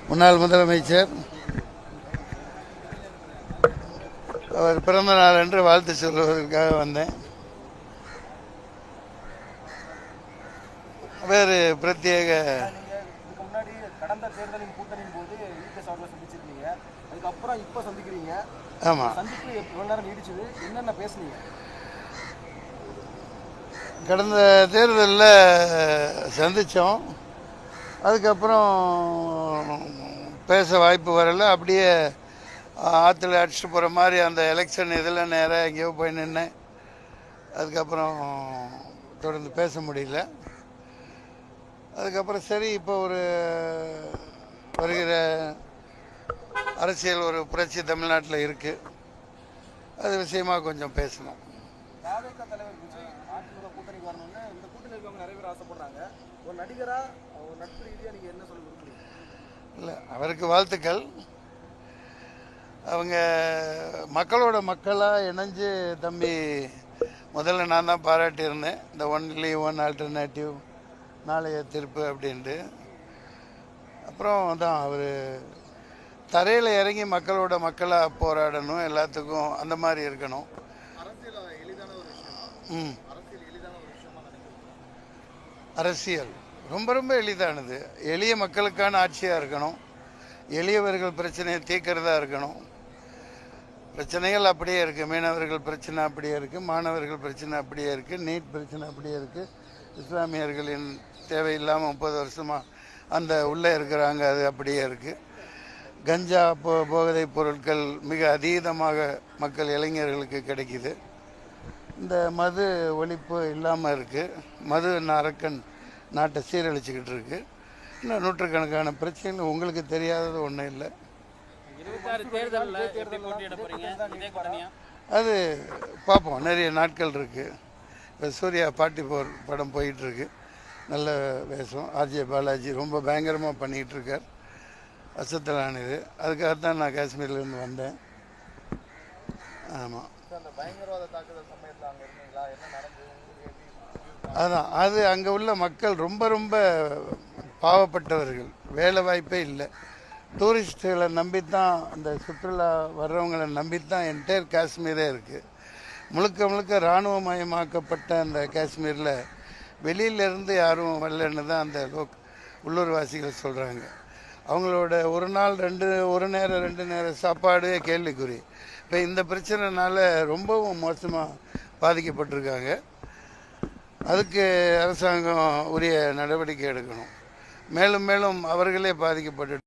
முன்னாள் முதலமைச்சர் அவர் பிறந்த நாள் என்று வாழ்த்து சொல்வதற்காக வந்தேன். வேறு பிரத்யேக முன்னாடி கடந்த தேர்தலின் கூட்டணியின் போது ஈபிஎஸ் அவர்களை சந்திச்சிருக்கீங்க, அதுக்கப்புறம் இப்போ சந்திக்கிறீங்க. ஆமாம், சந்திப்பு எவ்வளோ நேரம் நீடிச்சது, என்னென்ன பேசுனீங்க? கடந்த தேர்தலில் சந்தித்தோம். அதுக்கப்புறம் பேச வாய்ப்பு வரலை. அப்படியே ஆற்றுல அடிச்சுட்டு போகிற மாதிரி அந்த எலெக்ஷன் இதில் நேராக எங்கேயோ போய் நின்னேன். அதுக்கப்புறம் தொடர்ந்து பேச முடியல. அதுக்கப்புறம் சரி, இப்போ ஒரு வருகிற அரசியல் ஒரு புரட்சி தமிழ்நாட்டில் இருக்குது, அது விஷயமாக கொஞ்சம் பேசணும். பாஜக தலைவர் விஜய் அதிமுக கூட்டணிக்கு வரணும்னு இந்த கூட்டணி இருக்கவங்க நிறைய பேர் ஆசைப்படுறாங்க. ஒரு நடிகரா ஒரு நட்பு ரீதியாக நீங்கள் என்ன சொல்ல விரும்புறீங்க? இல்லை, அவருக்கு வாழ்த்துக்கள். அவங்க மக்களோட மக்களாக இணைஞ்சு தம்பி முதல்ல நான் தான் பாராட்டியிருந்தேன், இந்த ஒன்லி ஒன் ஆல்டர்னேட்டிவ் நாளைய தீர்ப்பு அப்படின்ட்டு. அப்புறம் தான் அவர் தரையில் இறங்கி மக்களோட மக்களாக போராடணும், எல்லாத்துக்கும் அந்த மாதிரி இருக்கணும். அரசியல் ரொம்ப ரொம்ப எளிதானது. எளிய மக்களுக்கான ஆட்சியாக இருக்கணும், எளியவர்கள் பிரச்சனையை தீர்க்கிறதா இருக்கணும். பிரச்சனைகள் அப்படியே இருக்குது. மீனவர்கள் பிரச்சனை அப்படியே இருக்குது, மாணவர்கள் பிரச்சனை அப்படியே இருக்குது, நீட் பிரச்சனை அப்படியே இருக்குது, இஸ்லாமியர்களின் தேவையில்லாமல் 30 வருஷமாக அந்த உள்ளே இருக்கிறாங்க, அது அப்படியே இருக்குது. கஞ்சா போதைப் பொருட்கள் மிக அதீதமாக மக்கள் இளைஞர்களுக்கு கிடைக்கிது. இந்த மது ஒழிப்பு இல்லாமல் இருக்குது. மது அரக்கன் நாட்டை சீரழிச்சுக்கிட்டு இருக்கு. இன்னும் நூற்றுக்கணக்கான பிரச்சனைகள் உங்களுக்கு தெரியாதது ஒன்றும் இல்லை. அது பார்ப்போம், நிறைய நாட்கள் இருக்குது. இப்போ சூர்யா 44 படம் போயிட்டுருக்கு, நல்ல வேஷம். ஆர்ஜே பாலாஜி ரொம்ப பயங்கரமாக பண்ணிகிட்ருக்கார், அசத்தலானது. அதுக்காகத்தான் நான் காஷ்மீர்லேருந்து வந்தேன். ஆமாம், அதான் அது அங்கே உள்ள மக்கள் ரொம்ப ரொம்ப பாவப்பட்டவர்கள், வேலை வாய்ப்பே இல்லை. டூரிஸ்ட்டுகளை நம்பித்தான், அந்த சுற்றுலா வர்றவங்களை நம்பித்தான் என்டையர் காஷ்மீரே இருக்குது. முழுக்க முழுக்க இராணுவமயமாக்கப்பட்ட அந்த காஷ்மீரில் வெளியிலேருந்து யாரும் வரலன்னு தான் அந்த உள்ளூர்வாசிகள் சொல்கிறாங்க. அவங்களோட ஒரு நேரம் 2 நேர சாப்பாடு கேள்விக்குறி. இப்போ இந்த பிரச்சனைனால ரொம்பவும் மோசமாக பாதிக்கப்பட்டிருக்காங்க. அதுக்கு அரசாங்கம் உரிய நடவடிக்கை எடுக்கணும். மேலும் மேலும் அவர்களே பாதிக்கப்பட்டு